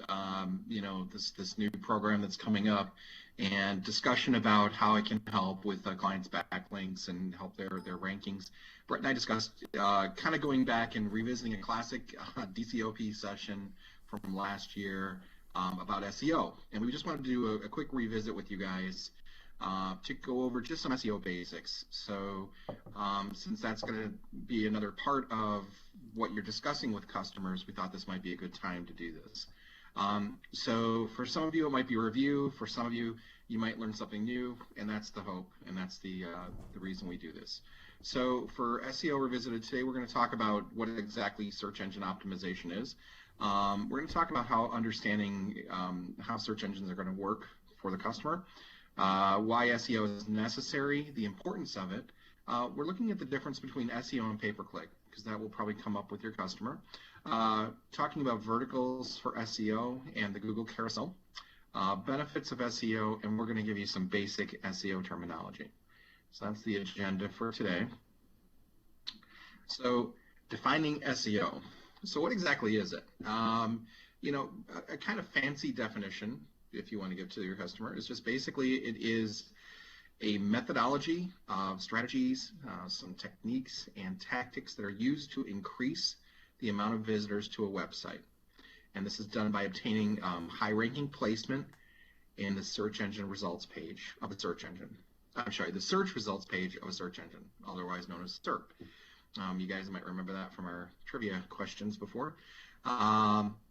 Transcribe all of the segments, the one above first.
and this new program that's coming up, and discussion about how it can help with clients' backlinks and help their rankings. Brett and I discussed kind of going back and revisiting a classic DCOP session from last year about SEO, and we just wanted to do a quick revisit with you guys to go over just some SEO basics. So since that's going to be another part of what you're discussing with customers, we thought this might be a good time to do this. So for some of you, it might be a review. For some of you, you might learn something new, and that's the hope, and that's the reason we do this. So for SEO Revisited today, we're going to talk about what exactly search engine optimization is. We're going to talk about how understanding how search engines are going to work for the customer, why SEO is necessary, the importance of it. We're looking at the difference between SEO and pay-per-click, because that will probably come up with your customer. Talking about verticals for SEO and the Google Carousel, benefits of SEO, and we're going to give you some basic SEO terminology. So that's the agenda for today. So defining SEO. So what exactly is it? A kind of fancy definition, if you want to give to your customer, is just basically it is a methodology of strategies, some techniques and tactics that are used to increase the amount of visitors to a website. And this is done by obtaining high-ranking placement in the search engine results page of a search engine. I'm sorry, the search results page of a search engine, otherwise known as SERP. You guys might remember that from our trivia questions before.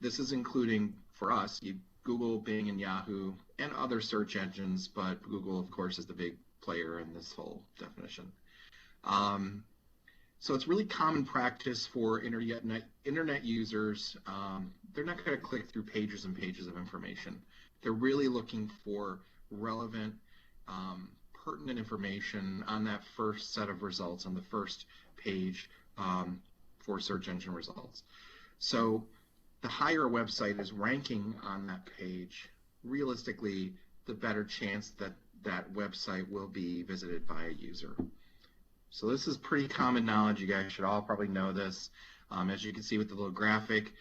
This is including, for us, Google, Bing, and Yahoo, and other search engines, but Google, of course, is the big player in this whole definition. So it's really common practice for internet users. They're not going to click through pages and pages of information. They're really looking for relevant, pertinent information on that first set of results, on the first page for search engine results. So the higher a website is ranking on that page, realistically, the better chance that that website will be visited by a user. So this is pretty common knowledge. You guys should all probably know this. As you can see with the little graphic,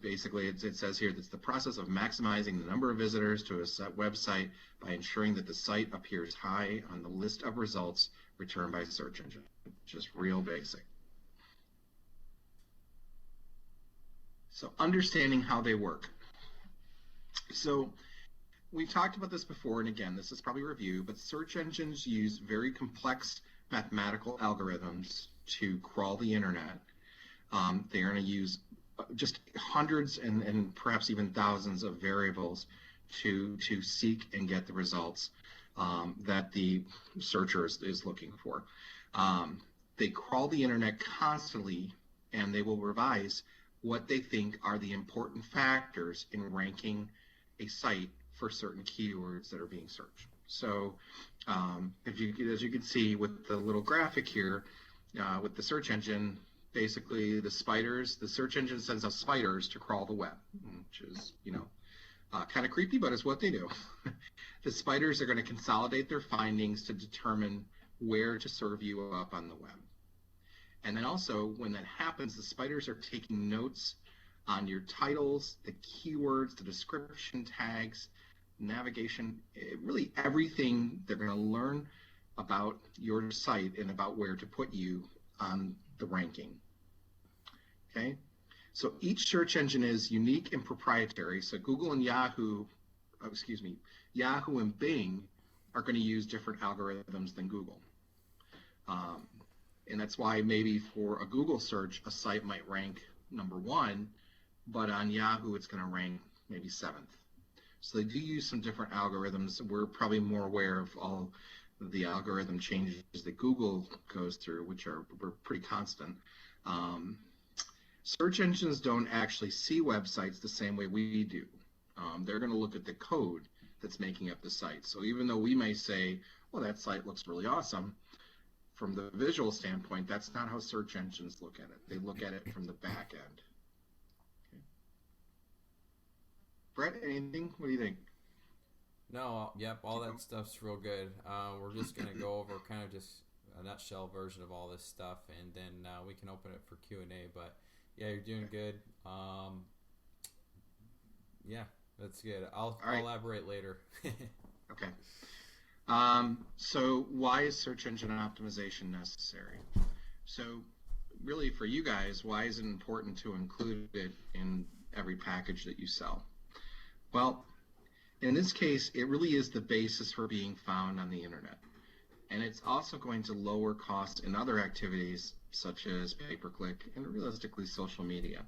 basically it says here that's the process of maximizing the number of visitors to a set website by ensuring that the site appears high on the list of results returned by a search engine. Just real basic. So understanding how they work. So we've talked about this before, and again, this is probably a review, but search engines use very complex mathematical algorithms to crawl the internet. They're going to use just hundreds and perhaps even thousands of variables to seek and get the results that the searcher is looking for. They crawl the internet constantly, and they will revise what they think are the important factors in ranking a site for certain keywords that are being searched. So as you can see with the little graphic here, with the search engine, basically the search engine sends out spiders to crawl the web, which is, kind of creepy, but it's what they do. The spiders are going to consolidate their findings to determine where to serve you up on the web. And then also, when that happens, the spiders are taking notes on your titles, the keywords, the description tags, navigation, really everything they're going to learn about your site and about where to put you on the ranking. Okay? So each search engine is unique and proprietary. So Google and Yahoo and Bing are going to use different algorithms than Google. And that's why maybe for a Google search, a site might rank number 1, but on Yahoo, it's going to rank maybe 7th. So they do use some different algorithms. We're probably more aware of all the algorithm changes that Google goes through, which are pretty constant. Search engines don't actually see websites the same way we do. They're going to look at the code that's making up the site. So even though we may say, well, that site looks really awesome, from the visual standpoint, that's not how search engines look at it. They look at it from the back end. Okay. Brett, anything? What do you think? No, yep, all that stuff's real good. We're just going to go over kind of just a nutshell version of all this stuff, and then we can open it for Q&A. But yeah, you're doing good. Yeah, that's good. I'll All right. elaborate later. Okay. So why is search engine optimization necessary? So really for you guys, why is it important to include it in every package that you sell? Well, in this case, it really is the basis for being found on the internet. And it's also going to lower costs in other activities such as pay-per-click and realistically social media.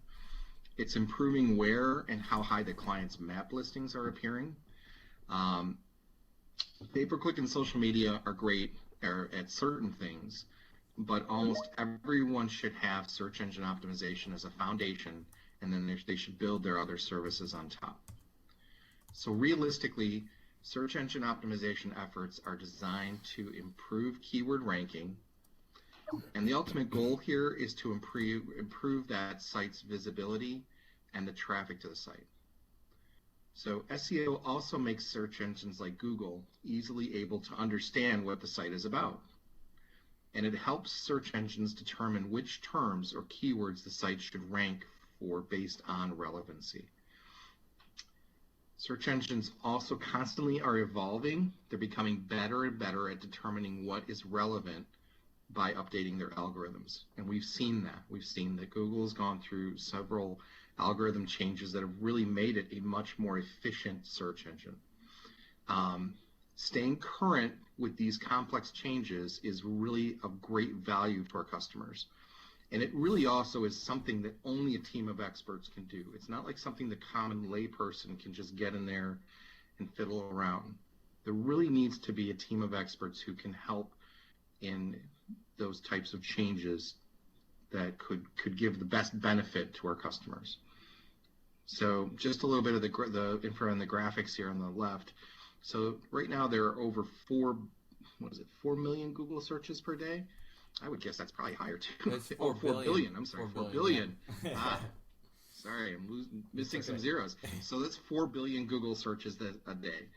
It's improving where and how high the client's map listings are appearing. Pay-per-click and social media are great at certain things, but almost everyone should have search engine optimization as a foundation, and then they should build their other services on top. So realistically, search engine optimization efforts are designed to improve keyword ranking, and the ultimate goal here is to improve that site's visibility and the traffic to the site. So SEO also makes search engines like Google easily able to understand what the site is about. And it helps search engines determine which terms or keywords the site should rank for based on relevancy. Search engines also constantly are evolving. They're becoming better and better at determining what is relevant by updating their algorithms. And we've seen that. We've seen that Google's gone through several algorithm changes that have really made it a much more efficient search engine. Staying current with these complex changes is really of great value to our customers. And it really also is something that only a team of experts can do. It's not like something the common layperson can just get in there and fiddle around. There really needs to be a team of experts who can help in those types of changes that could give the best benefit to our customers. So just a little bit of the info on the graphics here on the left. So right now there are over 4 million Google searches per day. I would guess that's probably higher too. It's 4 billion. I'm sorry, 4 4 billion. Yeah. Sorry, I'm missing some zeros. So that's 4 billion Google searches a day.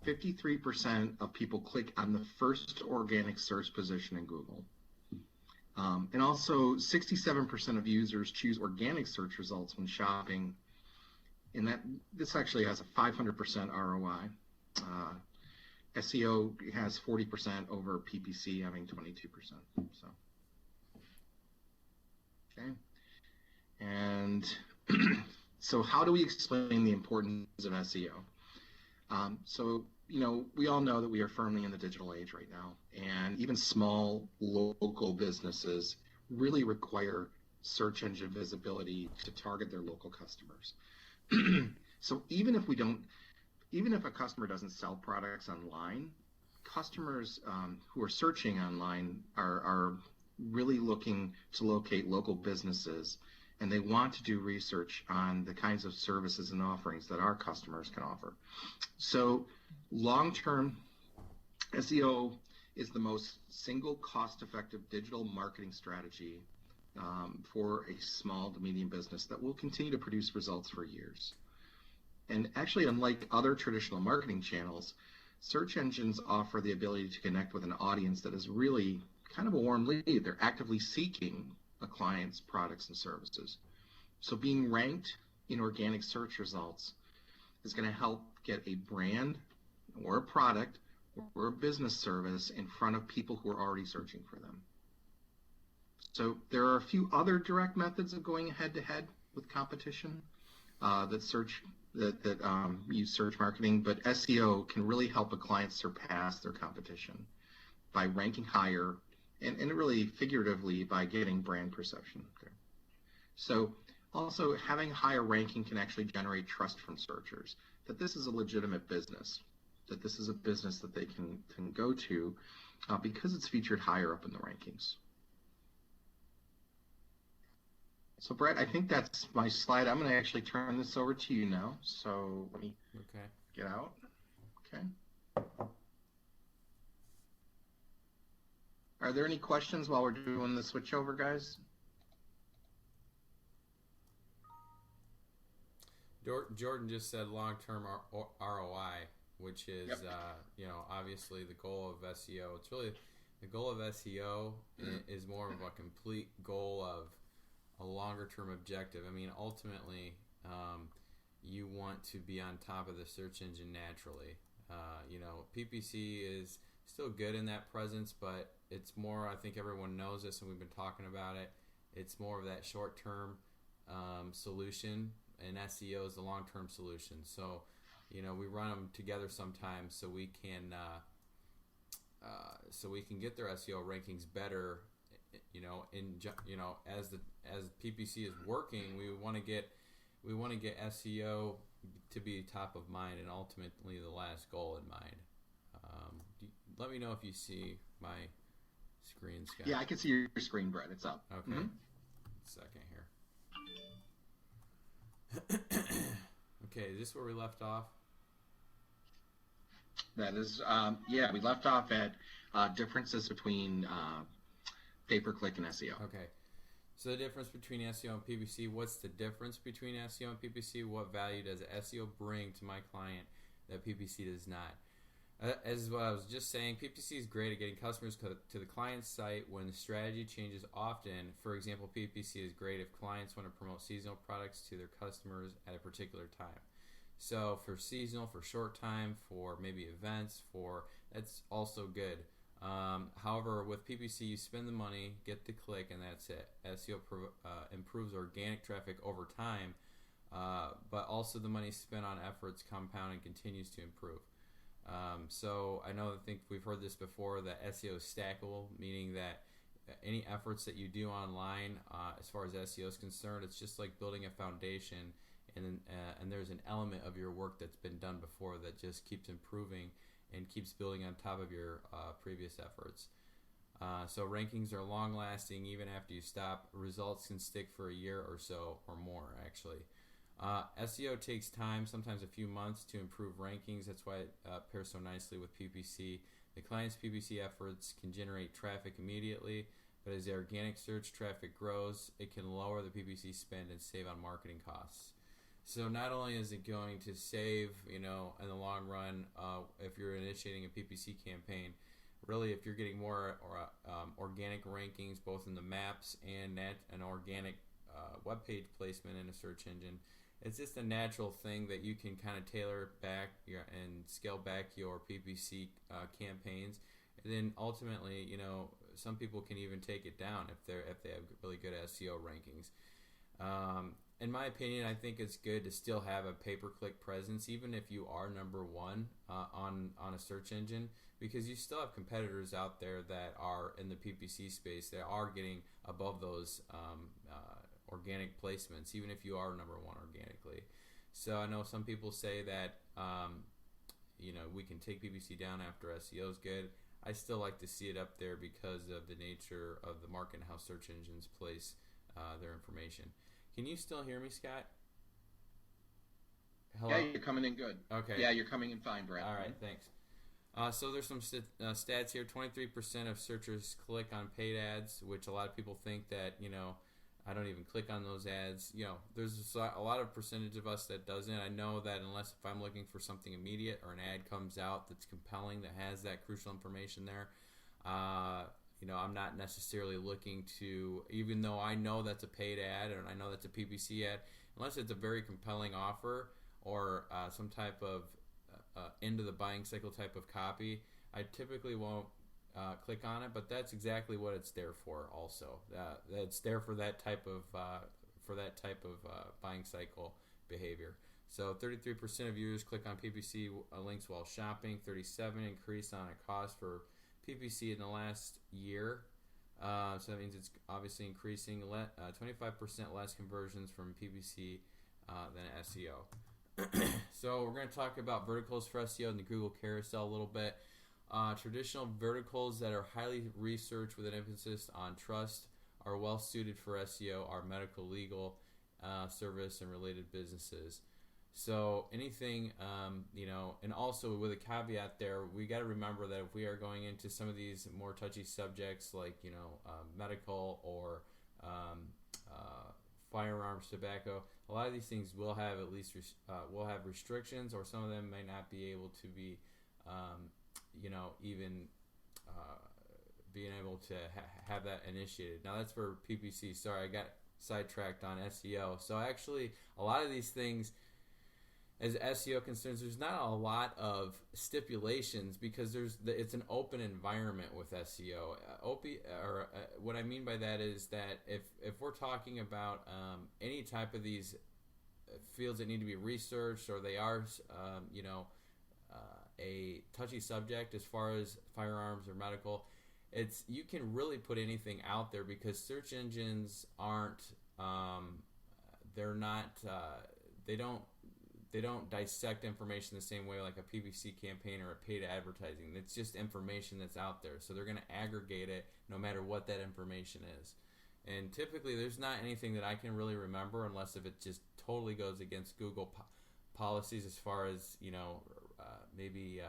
53% of people click on the first organic search position in Google. And also 67% of users choose organic search results when shopping. And this actually has a 500% ROI. SEO has 40% over PPC having 22%. So, okay. And so how do we explain the importance of SEO? So, we all know that we are firmly in the digital age right now, and even small local businesses really require search engine visibility to target their local customers. So even if a customer doesn't sell products online, customers who are searching online are really looking to locate local businesses, and they want to do research on the kinds of services and offerings that our customers can offer. So long-term, SEO is the most single cost-effective digital marketing strategy for a small to medium business that will continue to produce results for years. And actually, unlike other traditional marketing channels, search engines offer the ability to connect with an audience that is really kind of a warm lead. They're actively seeking a client's products and services. So being ranked in organic search results is going to help get a brand or a product or a business service in front of people who are already searching for them. So there are a few other direct methods of going head-to-head with competition that use search marketing, but SEO can really help a client surpass their competition by ranking higher and really figuratively by getting brand perception. Okay. So also having higher ranking can actually generate trust from searchers that this is a legitimate business, that this is a business that they can go to because it's featured higher up in the rankings. So Brett, I think that's my slide. I'm going to actually turn this over to you now. So let me get out. Okay. Are there any questions while we're doing the switchover, guys? Jordan just said long-term ROI, which is, obviously the goal of SEO. It's really the goal of SEO is more of a complete goal of a longer-term objective. I mean, ultimately, you want to be on top of the search engine naturally. PPC is still good in that presence, but it's more, I think everyone knows this and we've been talking about it, it's more of that short-term solution, and SEO is the long-term solution. So, we run them together sometimes so we can get their SEO rankings better. As PPC is working, we want to get SEO to be top of mind and ultimately the last goal in mind. Let me know if you see my screen, Scott. Yeah, I can see your screen, Brett. It's up. Okay. Mm-hmm. Second here. Okay, is this where we left off? That is, we left off at differences between pay-per-click and SEO. Okay. So the difference between SEO and PPC, what's the difference between SEO and PPC? What value does SEO bring to my client that PPC does not? As what I was just saying, PPC is great at getting customers to the client's site when the strategy changes often. For example, PPC is great if clients want to promote seasonal products to their customers at a particular time. So for seasonal, for short time, for maybe events, that's also good. However, with PPC, you spend the money, get the click, and that's it. SEO improves organic traffic over time, but also the money spent on efforts compound and continues to improve. So I think we've heard this before, that SEO is stackable, meaning that any efforts that you do online, as far as SEO is concerned, it's just like building a foundation, and there's an element of your work that's been done before that just keeps improving and keeps building on top of your previous efforts. So rankings are long-lasting even after you stop. Results can stick for a year or so or more, actually. SEO takes time, sometimes a few months, to improve rankings. That's why it pairs so nicely with PPC. The client's PPC efforts can generate traffic immediately, but as the organic search traffic grows, it can lower the PPC spend and save on marketing costs. So not only is it going to save, in the long run, if you're initiating a PPC campaign, really if you're getting more organic rankings, both in the maps and an organic web page placement in a search engine, it's just a natural thing that you can kind of tailor back and scale back your PPC campaigns, and then ultimately, some people can even take it down if they have really good SEO rankings. In my opinion, I think it's good to still have a pay-per-click presence, even if you are number one on a search engine, because you still have competitors out there that are in the PPC space that are getting above those organic placements, even if you are number one organically. So I know some people say that we can take PPC down after SEO is good. I still like to see it up there because of the nature of the market and how search engines place their information. Can you still hear me, Scott? Hello? Yeah, you're coming in good. Okay. Yeah, you're coming in fine, Brad. All right, thanks. So there's some stats here. 23% of searchers click on paid ads, which a lot of people think that, I don't even click on those ads. There's a lot of percentage of us that doesn't. I know that unless if I'm looking for something immediate or an ad comes out that's compelling, that has that crucial information there, I'm not necessarily looking to, even though I know that's a paid ad and I know that's a PPC ad, unless it's a very compelling offer or some type of end of the buying cycle type of copy, I typically won't click on it. But that's exactly what it's there for. Also, it's there for that type of buying cycle behavior. So 33% of users click on PPC links while shopping. 37% increase on a cost for PPC in the last year. So that means it's obviously increasing. 25% less conversions from PPC than SEO. So we're going to talk about verticals for SEO in the Google Carousel a little bit. Traditional verticals that are highly researched with an emphasis on trust are well suited for SEO are medical, legal, service, and related businesses. So anything, and also with a caveat there, we got to remember that if we are going into some of these more touchy subjects like, medical or firearms, tobacco, a lot of these things will have at least will have restrictions, or some of them may not be able to be, even being able to have that initiated. Now that's for PPC. Sorry, I got sidetracked on SEO. So actually, a lot of these things, as SEO concerns, there's not a lot of stipulations because it's an open environment with SEO. What I mean by that is that if we're talking about any type of these fields that need to be researched, or they are a touchy subject as far as firearms or medical, you can really put anything out there because search engines aren't they don't dissect information the same way like a PPC campaign or a paid advertising. It's just information that's out there, so they're going to aggregate it no matter what that information is. And typically there's not anything that I can really remember unless if it just totally goes against Google policies as far as maybe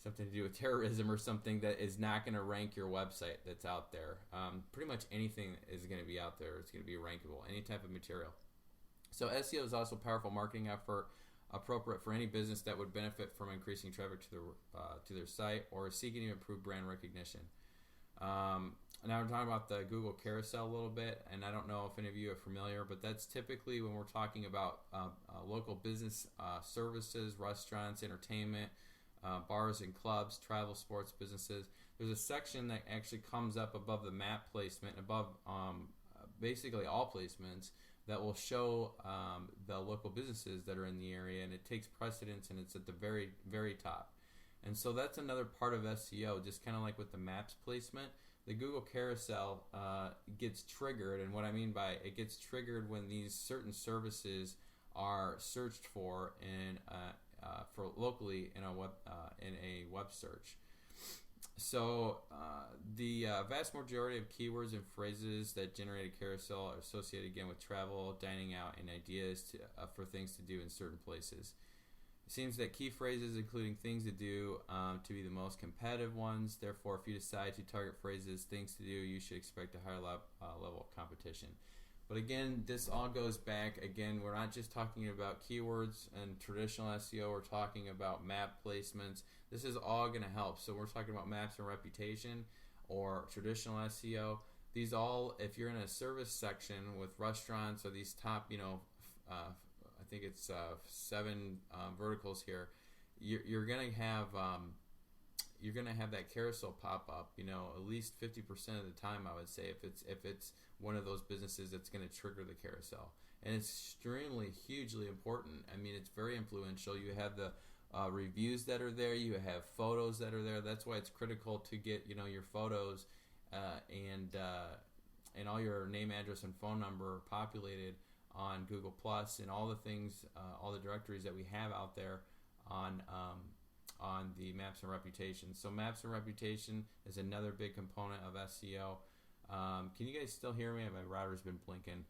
something to do with terrorism or something that is not going to rank your website that's out there. Pretty much anything is going to be out there. It's going to be rankable, any type of material. So SEO is also a powerful marketing effort appropriate for any business that would benefit from increasing traffic to their site or seeking to improve brand recognition. Now we're talking about the Google Carousel a little bit, and I don't know if any of you are familiar, but that's typically when we're talking about local business services, restaurants, entertainment, bars and clubs, travel, sports businesses. There's a section that actually comes up above the map placement, above basically all placements, that will show the local businesses that are in the area, and it takes precedence, and it's at the very, very top. And so that's another part of SEO, just kind of like with the maps placement. The Google Carousel gets triggered, and what I mean by it gets triggered when these certain services are searched for for locally in a web search. So the vast majority of keywords and phrases that generate a carousel are associated again with travel, dining out, and ideas for things to do in certain places. It seems that key phrases including things to do to be the most competitive ones. Therefore, if you decide to target phrases, things to do, you should expect a higher level of competition. But again, this all goes back, again, we're not just talking about keywords and traditional SEO, we're talking about map placements. This is all going to help. So we're talking about maps and reputation or traditional SEO. These all, if you're in a service section with restaurants or these top, I think it's 7 verticals here, you're going to have that carousel pop up, at least 50% of the time, I would say, if it's one of those businesses that's going to trigger the carousel. And it's extremely, hugely important. I mean, it's very influential. You have the reviews that are there. You have photos that are there. That's why it's critical to get, your photos and all your name, address, and phone number populated on Google Plus and all the things, all the directories that we have out there on the maps and reputation. So maps and reputation is another big component of SEO. Can you guys still hear me? My router's been blinking.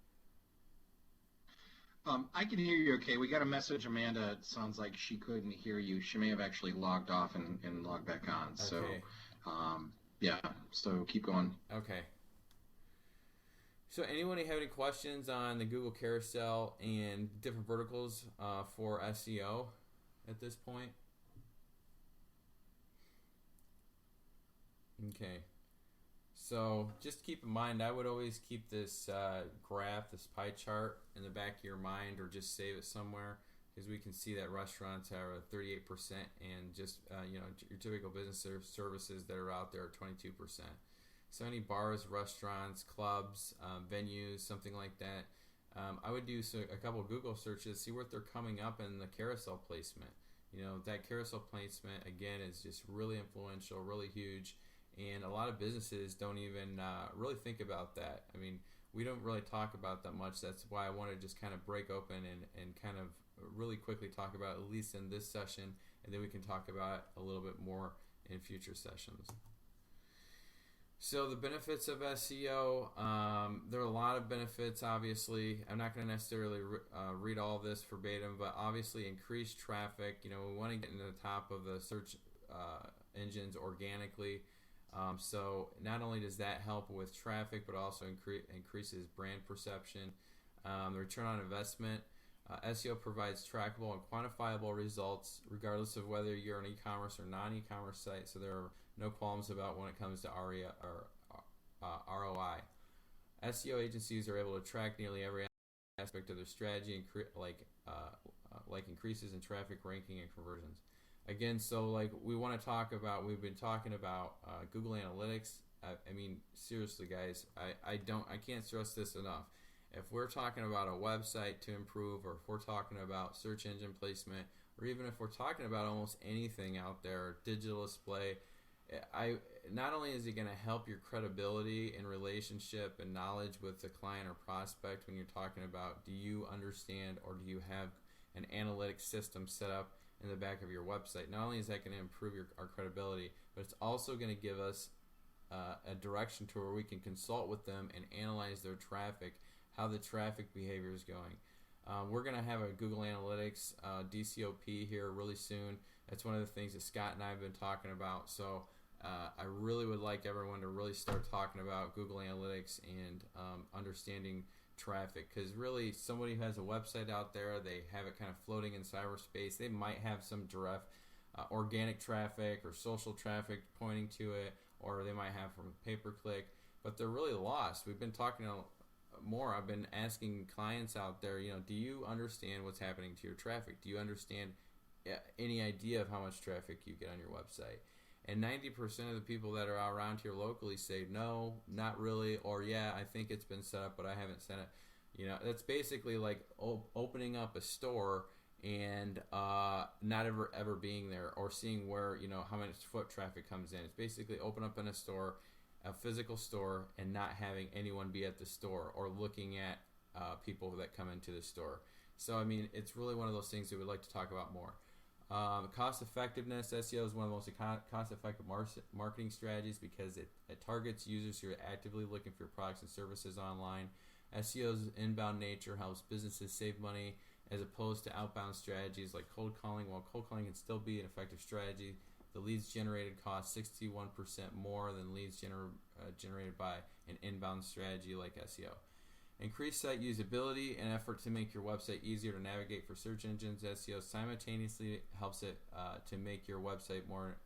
I can hear you okay. We got a message, Amanda. It sounds like she couldn't hear you. She may have actually logged off and logged back on. Okay. So, yeah, so keep going. Okay. So anyone have any questions on the Google Carousel and different verticals for SEO at this point? Okay. So just keep in mind, I would always keep this graph, this pie chart in the back of your mind, or just save it somewhere, because we can see that restaurants have a 38% and just your typical business services that are out there are 22%. So any bars, restaurants, clubs, venues, something like that, I would do a couple of Google searches, see what they're coming up in the carousel placement. That carousel placement, again, is just really influential, really huge. And a lot of businesses don't even really think about that. I mean, we don't really talk about that much. That's why I want to just kind of break open and kind of really quickly talk about, at least in this session, and then we can talk about it a little bit more in future sessions. So the benefits of SEO, there are a lot of benefits, obviously. I'm not going to necessarily read all of this verbatim, but obviously increased traffic. We want to get into the top of the search engines organically. So not only does that help with traffic, but also increases brand perception. The return on investment. SEO provides trackable and quantifiable results regardless of whether you're an e-commerce or non-e-commerce site, so there are no qualms about when it comes to ROI. SEO agencies are able to track nearly every aspect of their strategy, and like increases in traffic, ranking, and conversions. Again, so like we've been talking about Google Analytics. I mean, seriously, guys, I can't stress this enough. If we're talking about a website to improve, or if we're talking about search engine placement, or even if we're talking about almost anything out there, digital display, not only is it going to help your credibility and relationship and knowledge with the client or prospect when you're talking about, do you understand or do you have an analytics system set up in the back of your website? Not only is that going to improve our credibility, but it's also going to give us a direction to where we can consult with them and analyze their traffic, how the traffic behavior is going. We're going to have a Google Analytics DCOP here really soon. That's one of the things that Scott and I have been talking about. So I really would like everyone to really start talking about Google Analytics and understanding traffic, because really somebody who has a website out there, they have it kind of floating in cyberspace. They might have some direct organic traffic or social traffic pointing to it, or they might have from pay-per-click, but they're really lost. We've been talking more. I've been asking clients out there, do you understand what's happening to your traffic? Do you understand any idea of how much traffic you get on your website? And 90% of the people that are around here locally say, no, not really, or yeah, I think it's been set up, but I haven't sent it. That's basically like opening up a store and not ever being there, or seeing where, how much foot traffic comes in. It's basically open up in a physical store, and not having anyone be at the store or looking at people that come into the store. So, I mean, it's really one of those things that we'd like to talk about more. Cost effectiveness. SEO is one of the most cost effective marketing strategies because it targets users who are actively looking for products and services online. SEO's inbound nature helps businesses save money as opposed to outbound strategies like cold calling. While cold calling can still be an effective strategy, the leads generated cost 61% more than leads generated by an inbound strategy like SEO. Increase site usability and effort to make your website easier to navigate for search engines. SEO simultaneously helps it to make your website more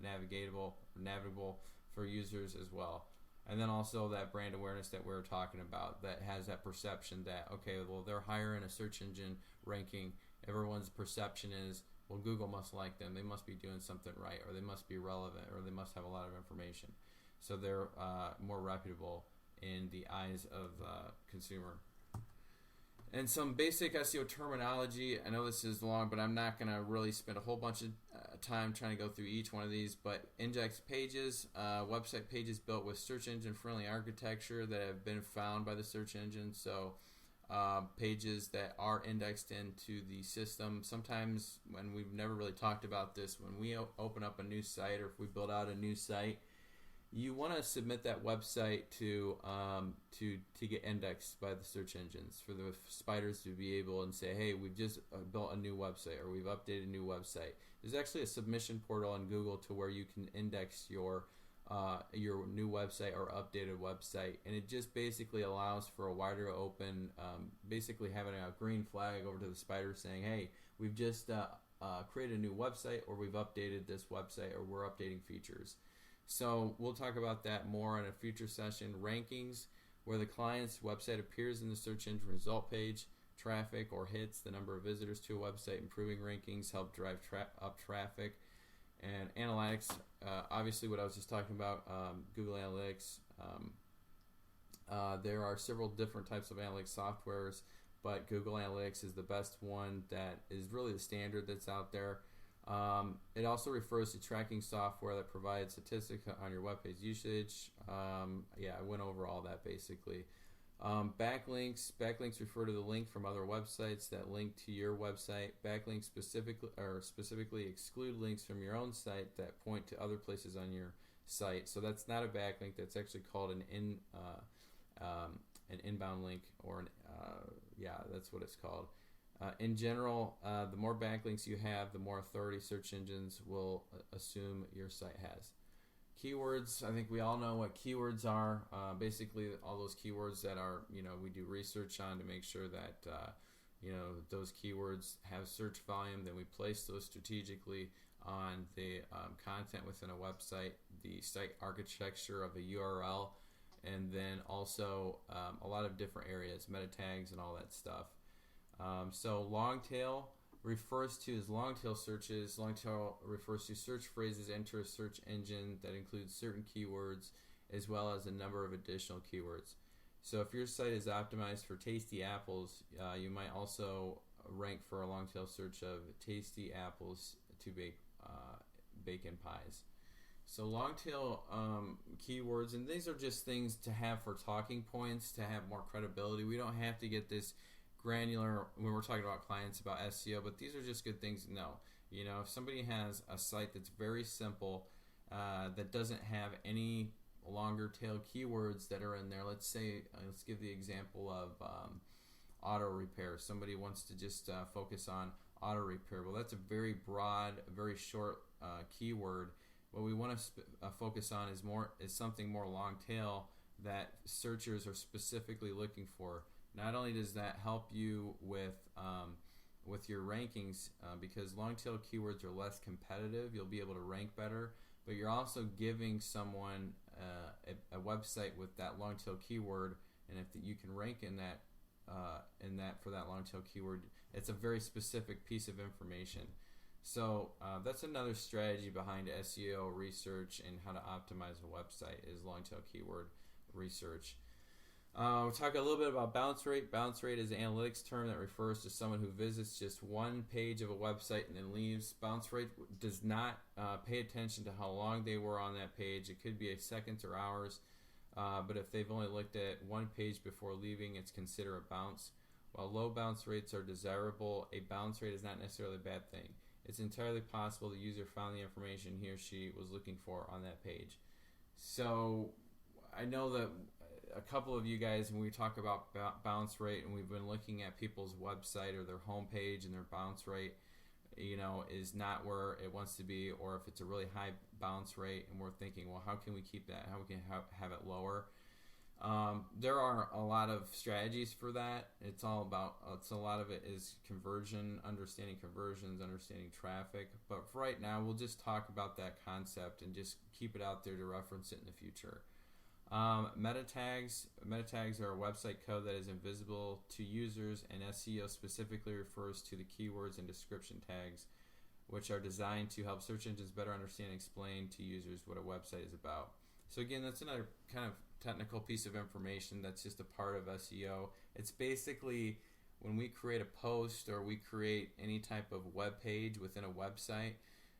navigable for users as well. And then also that brand awareness that we're talking about, that has that perception that, okay, well, they're higher in a search engine ranking. Everyone's perception is, well, Google must like them. They must be doing something right, or they must be relevant, or they must have a lot of information. So they're more reputable in the eyes of the consumer. And some basic SEO terminology. I know this is long, but I'm not going to really spend a whole bunch of time trying to go through each one of these. But index pages, website pages built with search engine friendly architecture that have been found by the search engine. So pages that are indexed into the system. Sometimes, when we've never really talked about this, when we open up a new site, or if we build out a new site, you want to submit that website to get indexed by the search engines, for the spiders to be able and say, hey, we've just built a new website, or we've updated a new website. There's actually a submission portal on Google to where you can index your new website or updated website, and it just basically allows for a wider open, basically having a green flag over to the spider saying, hey, we've just created a new website, or we've updated this website, or we're updating features. So we'll talk about that more in a future session. Rankings, where the client's website appears in the search engine result page. Traffic or hits, the number of visitors to a website. Improving rankings help drive up traffic. And analytics, obviously what I was just talking about, Google Analytics. There are several different types of analytics softwares, but Google Analytics is the best one that is really the standard that's out there. It also refers to tracking software that provides statistics on your web page usage. I went over all that basically. Backlinks refer to the link from other websites that link to your website. Backlinks specifically exclude links from your own site that point to other places on your site. So that's not a backlink. That's actually called an inbound link, or that's what it's called. In general, the more backlinks you have, the more authority search engines will assume your site has. Keywords, I think we all know what keywords are. Basically, all those keywords that are, we do research on to make sure that, those keywords have search volume. Then we place those strategically on the content within a website, the site architecture of a URL, and then also a lot of different areas, meta tags and all that stuff. So long tail refers to as long tail searches. Long tail refers to search phrases enter a search engine that includes certain keywords as well as a number of additional keywords. So if your site is optimized for tasty apples, you might also rank for a long tail search of tasty apples to bake bacon pies. So long tail keywords, and these are just things to have for talking points, to have more credibility. We don't have to get this granular when we're talking about clients about SEO, but these are just good things to know. You know, if somebody has a site that's very simple, that doesn't have any longer tail keywords that are in there, let's say, let's give the example of auto repair. Somebody wants to just focus on auto repair. Well, that's a very broad, very short keyword. What we want to focus on is something more long tail that searchers are specifically looking for. Not only does that help you with your rankings, because long tail keywords are less competitive, you'll be able to rank better, but you're also giving someone a website with that long tail keyword, and if you can rank in that for that long tail keyword, it's a very specific piece of information. So that's another strategy behind SEO research and how to optimize a website is long tail keyword research. We'll talk a little bit about bounce rate. Bounce rate is an analytics term that refers to someone who visits just one page of a website and then leaves. Bounce rate does not pay attention to how long they were on that page. It could be seconds or hours, but if they've only looked at one page before leaving, it's considered a bounce. While low bounce rates are desirable, a bounce rate is not necessarily a bad thing. It's entirely possible the user found the information he or she was looking for on that page. So I know that a couple of you guys, when we talk about bounce rate, and we've been looking at people's website or their homepage, and their bounce rate, you know, is not where it wants to be, or if it's a really high bounce rate, and we're thinking, well, how can we keep that? How we can have it lower? There are a lot of strategies for that. It's a lot of it is conversion, understanding conversions, understanding traffic. But for right now, we'll just talk about that concept and just keep it out there to reference it in the future. Meta tags are a website code that is invisible to users, and SEO specifically refers to the keywords and description tags, which are designed to help search engines better understand and explain to users what a website is about. So again, that's another kind of technical piece of information that's just a part of SEO. It's basically when we create a post or we create any type of web page within a website,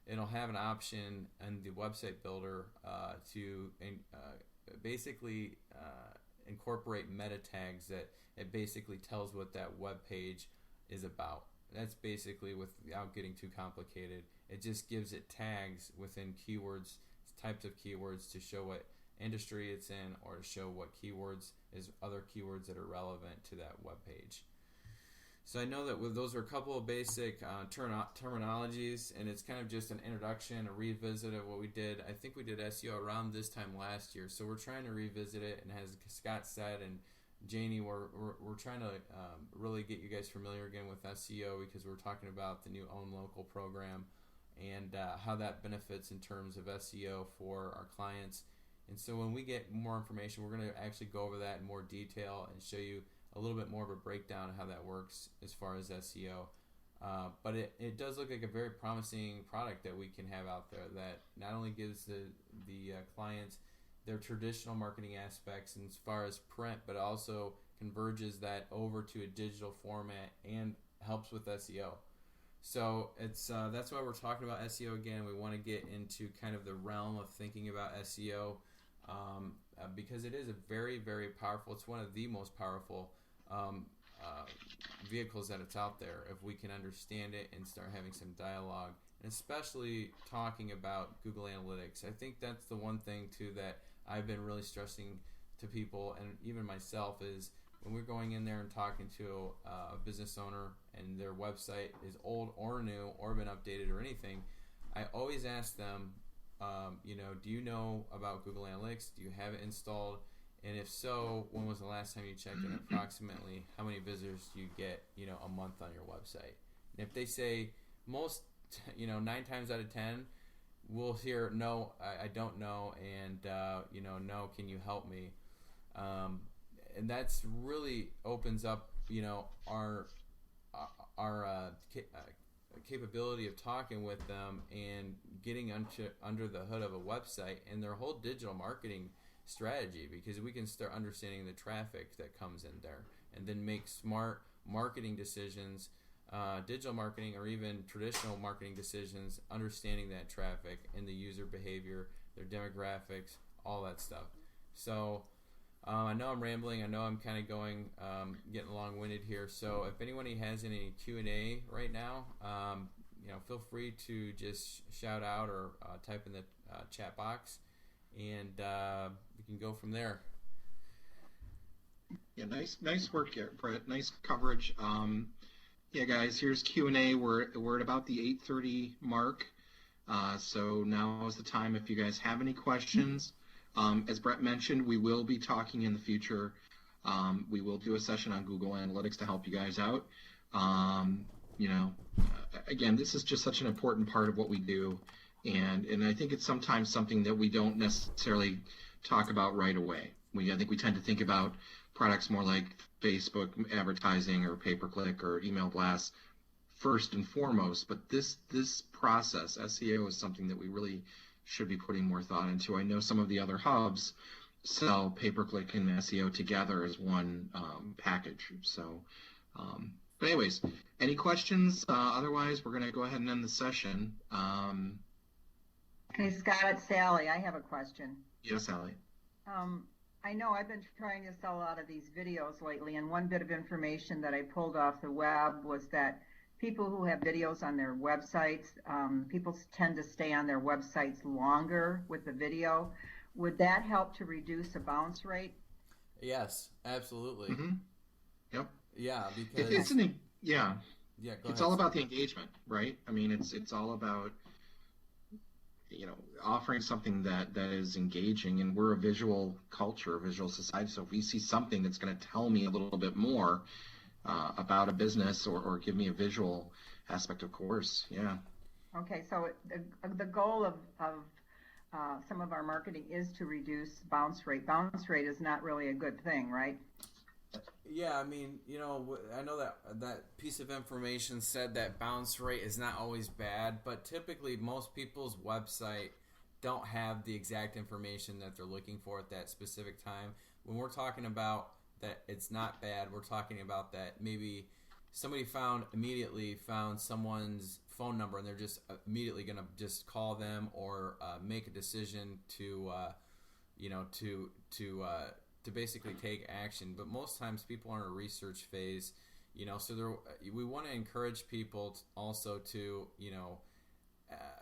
it'll have an option in the website builder to basically incorporate meta tags that it basically tells what that web page is about. That's basically, without getting too complicated, it just gives it tags within keywords, types of keywords, to show what industry it's in, or to show what keywords is other keywords that are relevant to that web page. So I know that those are a couple of basic terminologies, and it's kind of just an introduction, a revisit of what we did. I think we did SEO around this time last year, so we're trying to revisit it. And as Scott said, and Janie, we're trying to really get you guys familiar again with SEO, because we're talking about the new Own Local program and how that benefits in terms of SEO for our clients. And so when we get more information, we're going to actually go over that in more detail and show you a little bit more of a breakdown of how that works as far as SEO. But it does look like a very promising product that we can have out there that not only gives the clients their traditional marketing aspects as far as print, but also converges that over to a digital format and helps with SEO. So it's that's why we're talking about SEO again. We want to get into kind of the realm of thinking about SEO because it is a very, very powerful, it's one of the most powerful vehicles that it's out there if we can understand it and start having some dialogue, and especially talking about Google Analytics. I think that's the one thing too that I've been really stressing to people, and even myself, is when we're going in there and talking to a business owner and their website is old or new or been updated or anything, I always ask them, do you know about Google Analytics? Do you have it installed? And if so, when was the last time you checked it? Approximately how many visitors do you get, a month on your website? And if they say most, 9 times out of 10, we'll hear, no, I don't know, and, no, can you help me? And that's really opens up, our capability of talking with them and getting under the hood of a website and their whole digital marketing strategy, because we can start understanding the traffic that comes in there and then make smart marketing decisions, digital marketing or even traditional marketing decisions, understanding that traffic and the user behavior, their demographics, all that stuff. So I know I'm rambling. I know I'm kind of going, getting long-winded here. So if anybody has any Q&A right now, feel free to just shout out or type in the chat box, and we can go from there. Yeah, nice work here, Brett. Nice coverage. Yeah, guys, here's Q&A. We're at about the 8:30 mark. So now is the time if you guys have any questions. As Brett mentioned, we will be talking in the future. We will do a session on Google Analytics to help you guys out. Again, this is just such an important part of what we do. And I think it's sometimes something that we don't necessarily talk about right away. I think we tend to think about products more like Facebook advertising or pay-per-click or email blasts first and foremost. But this process, SEO, is something that we really should be putting more thought into. I know some of the other hubs sell pay-per-click and SEO together as one package. So, but anyways, any questions? Otherwise, we're going to go ahead and end the session. Hey, Scott, it's Sally. I have a question. Yes, Sally. I know I've been trying to sell a lot of these videos lately, and one bit of information that I pulled off the web was that people who have videos on their websites, people tend to stay on their websites longer with the video. Would that help to reduce the bounce rate? Yes, absolutely. Mm-hmm. Yep. Yeah, because it's it's all about the engagement, right? I mean, it's all about offering something that is engaging, and we're a visual culture, a visual society. So if we see something that's going to tell me a little bit more about a business or give me a visual aspect, of course, yeah. Okay, so the goal of some of our marketing is to reduce bounce rate. Bounce rate is not really a good thing, right? Yeah, I mean, I know that piece of information said that bounce rate is not always bad, but typically most people's website don't have the exact information that they're looking for at that specific time. When we're talking about that it's not bad, we're talking about that maybe somebody immediately found someone's phone number and they're just immediately going to just call them or make a decision to basically take action. But most times people are in a research phase, so we want to encourage people also to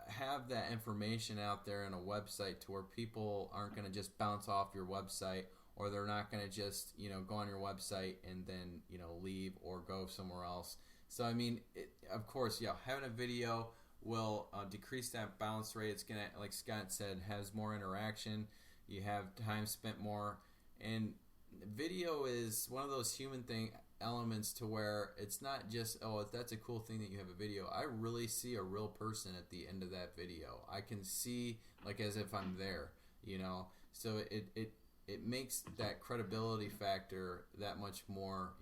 have that information out there in a website to where people aren't going to just bounce off your website, or they're not going to just go on your website and then leave or go somewhere else. So I mean, of course, having a video will decrease that bounce rate. It's going to, like Scott said, has more interaction. You have time spent more. And video is one of those human elements to where it's not just, that's a cool thing that you have a video. I really see a real person at the end of that video. I can see like as if I'm there, so it makes that credibility factor that much more,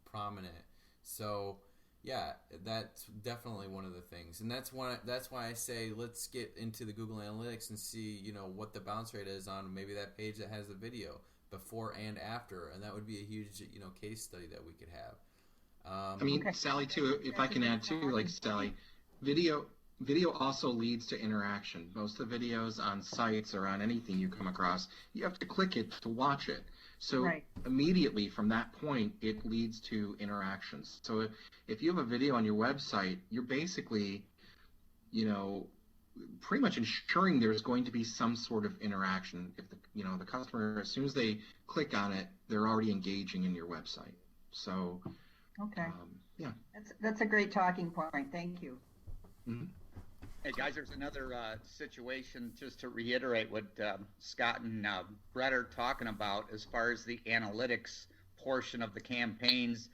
prominent. So yeah, that's definitely one of the things, and that's why I say let's get into the Google Analytics and see what the bounce rate is on maybe that page that has the video before and after, and that would be a huge case study that we could have. I mean, okay. Sally, too, if I can add too, like Sally, video also leads to interaction. Most of the videos on sites or on anything you come across, you have to click it to watch it. So right. Immediately from that point, it leads to interactions. So if you have a video on your website, you're basically, pretty much ensuring there's going to be some sort of interaction. If the customer, as soon as they click on it, they're already engaging in your website. So, okay, yeah, that's a great talking point. Thank you. Mm-hmm. Hey guys, there's another situation just to reiterate what Scott and Brett are talking about as far as the analytics portion of the campaigns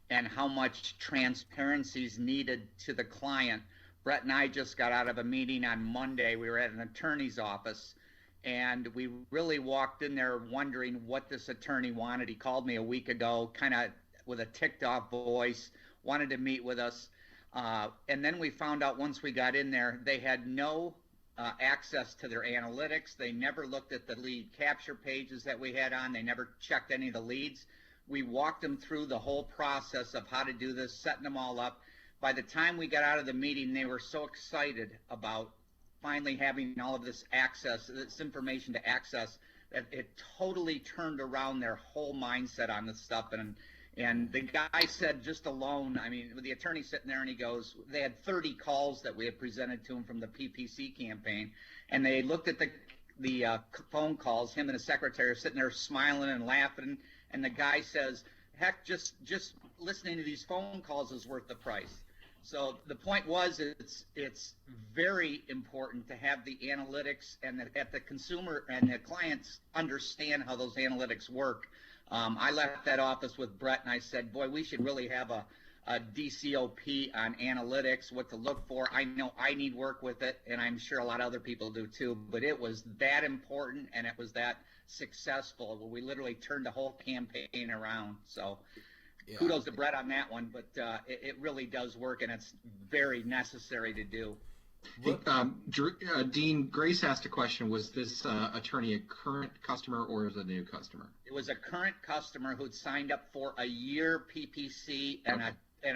and how much transparency is needed to the client. Brett and I just got out of a meeting on Monday. We were at an attorney's office, and we really walked in there wondering what this attorney wanted. He called me a week ago, kind of with a ticked off voice, wanted to meet with us. And then we found out once we got in there, they had no access to their analytics. They never looked at the lead capture pages that we had on. They never checked any of the leads. We walked them through the whole process of how to do this, setting them all up. By the time we got out of the meeting, they were so excited about finally having all of this access, this information to access, that it totally turned around their whole mindset on this stuff. And the guy said, just alone, I mean, with the attorney sitting there, and he goes, they had 30 calls that we had presented to him from the PPC campaign, and they looked at the phone calls. Him and his secretary are sitting there smiling and laughing, and the guy says, heck, just listening to these phone calls is worth the price. So the point was, it's very important to have the analytics and that the consumer and the clients understand how those analytics work. I left that office with Brett, and I said, boy, we should really have a DCOP on analytics, what to look for. I know I need work with it, and I'm sure a lot of other people do too, but it was that important, and it was that successful. We literally turned the whole campaign around. So yeah. Kudos to Brett on that one, but it really does work, and it's very necessary to do. Dean, Grace asked a question. Was this attorney a current customer or is it a new customer? It was a current customer who'd signed up for a year PPC and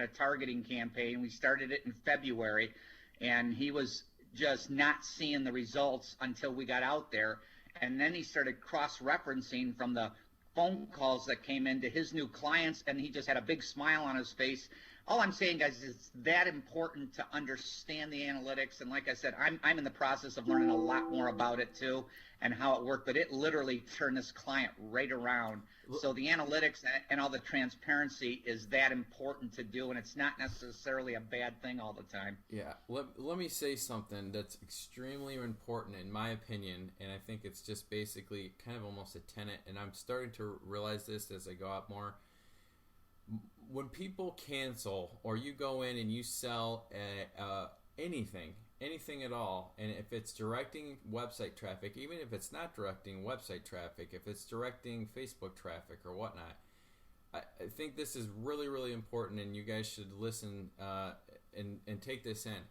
a targeting campaign. We started it in February, and he was just not seeing the results until we got out there. And then he started cross-referencing from the phone calls that came in to his new clients, and he just had a big smile on his face. All I'm saying, guys, is it's that important to understand the analytics. And like I said, I'm in the process of learning a lot more about it too and how it worked, but it literally turned this client right around. So the analytics and all the transparency is that important to do, and it's not necessarily a bad thing all the time. Yeah, let me say something that's extremely important in my opinion, and I think it's just basically kind of almost a tenet, and I'm starting to realize this as I go out more. When people cancel, or you go in and you sell anything at all, and if it's directing website traffic, even if it's not directing website traffic, if it's directing Facebook traffic or whatnot, I think this is really, really important, and you guys should listen and take this in.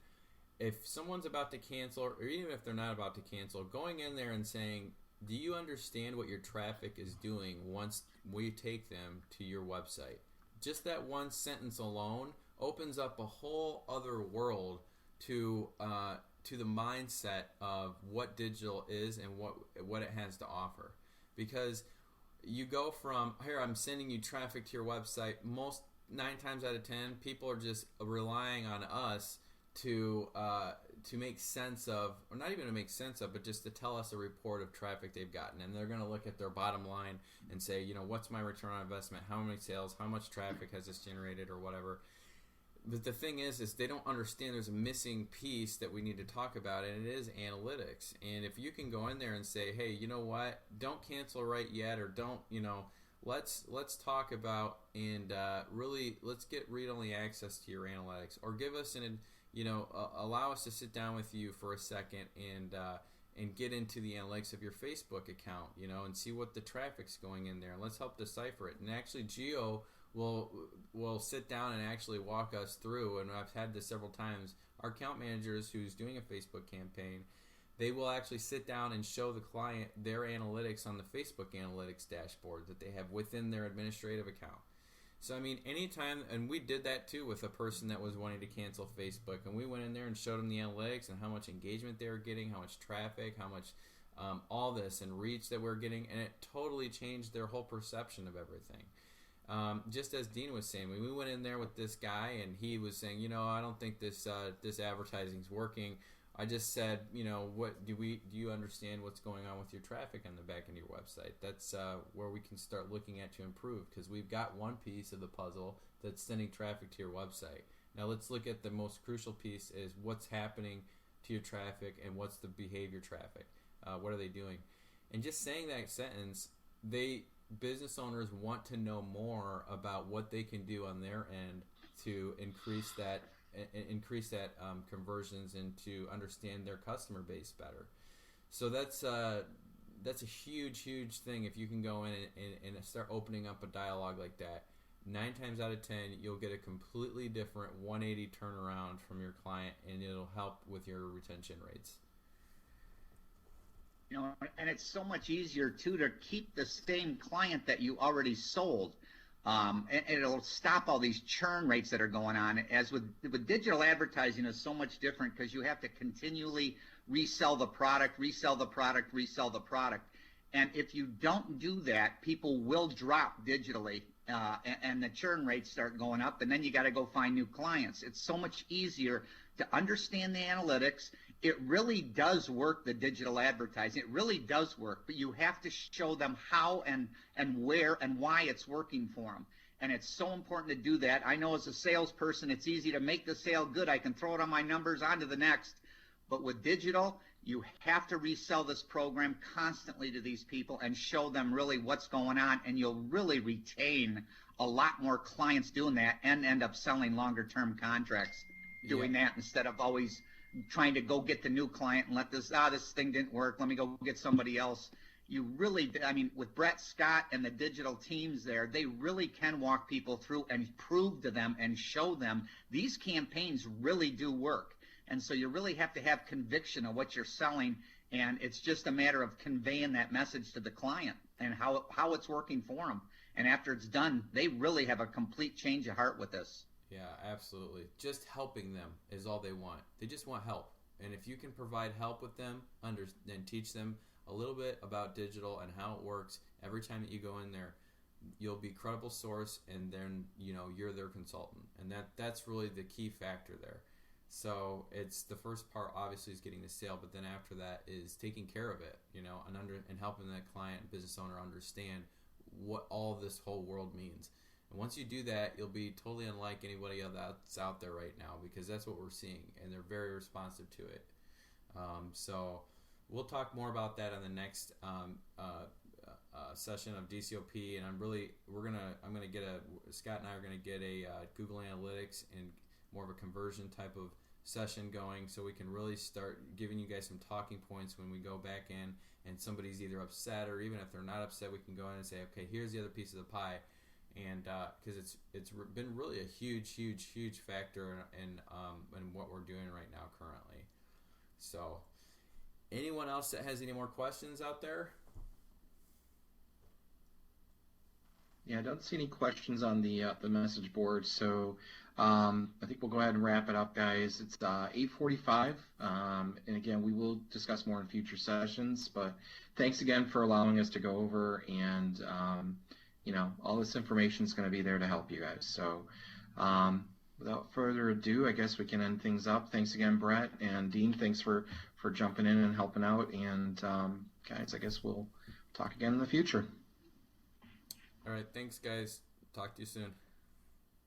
If someone's about to cancel, or even if they're not about to cancel, going in there and saying, do you understand what your traffic is doing once we take them to your website? Just that one sentence alone opens up a whole other world to the mindset of what digital is and what it has to offer. Because you go from, here, I'm sending you traffic to your website. Most 9 times out of 10, people are just relying on us to make sense of, or not even to make sense of, but just to tell us a report of traffic they've gotten. And they're going to look at their bottom line and say, what's my return on investment? How many sales? How much traffic has this generated, or whatever? But the thing is they don't understand there's a missing piece that we need to talk about, and it is analytics. And if you can go in there and say, hey, you know what? Don't cancel right yet, or don't, let's talk about and really let's get read-only access to your analytics, or give us allow us to sit down with you for a second and get into the analytics of your Facebook account, and see what the traffic's going in there, and let's help decipher it. And actually, Geo will sit down and actually walk us through, and I've had this several times. Our account managers who's doing a Facebook campaign, they will actually sit down and show the client their analytics on the Facebook analytics dashboard that they have within their administrative account. So, anytime, and we did that too with a person that was wanting to cancel Facebook, and we went in there and showed them the analytics and how much engagement they were getting, how much traffic, how much all this and reach that we're getting, and it totally changed their whole perception of everything. Just as Dean was saying, we went in there with this guy, and he was saying, I don't think this advertising's working. I just said, what do you understand what's going on with your traffic on the back end of your website? That's where we can start looking at to improve, because we've got one piece of the puzzle that's sending traffic to your website. Now let's look at the most crucial piece, is what's happening to your traffic and what's the behavior traffic. What are they doing? And just saying that sentence, business owners want to know more about what they can do on their end to increase that conversions and to understand their customer base better. So that's that's a huge thing. If you can go in and start opening up a dialogue like that, 9 times out of 10 you'll get a completely different 180 turnaround from your client, and it'll help with your retention rates. You know, and it's so much easier too to keep the same client that you already sold. And it'll stop all these churn rates that are going on. As with digital advertising is so much different, because you have to continually resell the product. And if you don't do that, people will drop digitally, and the churn rates start going up, and then you got to go find new clients. It's so much easier to understand the analytics. It really does work, the digital advertising. It really does work, but you have to show them how and where and why it's working for them. And it's so important to do that. I know as a salesperson, it's easy to make the sale good. I can throw it on my numbers, on to the next. But with digital, you have to resell this program constantly to these people and show them really what's going on, and you'll really retain a lot more clients doing that and end up selling longer-term contracts doing that, instead of always trying to go get the new client and let this thing didn't work, let me go get somebody else. You really, I mean, with Brett Scott and the digital teams there, they really can walk people through and prove to them and show them these campaigns really do work. And so you really have to have conviction of what you're selling, and it's just a matter of conveying that message to the client and how it's working for them. And after it's done, they really have a complete change of heart with this. Yeah, absolutely. Just helping them is all they want. They just want help. And if you can provide help with them, and teach them a little bit about digital and how it works, every time that you go in there, you'll be a credible source, and then, you know, you're their consultant. And that's really the key factor there. So it's the first part, obviously, is getting the sale, but then after that is taking care of it, you know, and helping that client and business owner understand what all this whole world means. And once you do that, you'll be totally unlike anybody else that's out there right now, because that's what we're seeing, and they're very responsive to it. So we'll talk more about that on the next session of DCOP, and Scott and I are gonna get a Google Analytics and more of a conversion type of session going, so we can really start giving you guys some talking points when we go back in and somebody's either upset, or even if they're not upset, we can go in and say, okay, here's the other piece of the pie. And because it's been really a huge factor in what we're doing right now currently. So anyone else that has any more questions out there? Yeah, I don't see any questions on the message board, so I think we'll go ahead and wrap it up, guys. It's 8:45, and again, we will discuss more in future sessions, but thanks again for allowing us to go over, and you know, all this information is going to be there to help you guys. So without further ado, I guess we can end things up. Thanks again, Brett and Dean. Thanks for jumping in and helping out. And guys, I guess we'll talk again in the future. All right. Thanks, guys. Talk to you soon.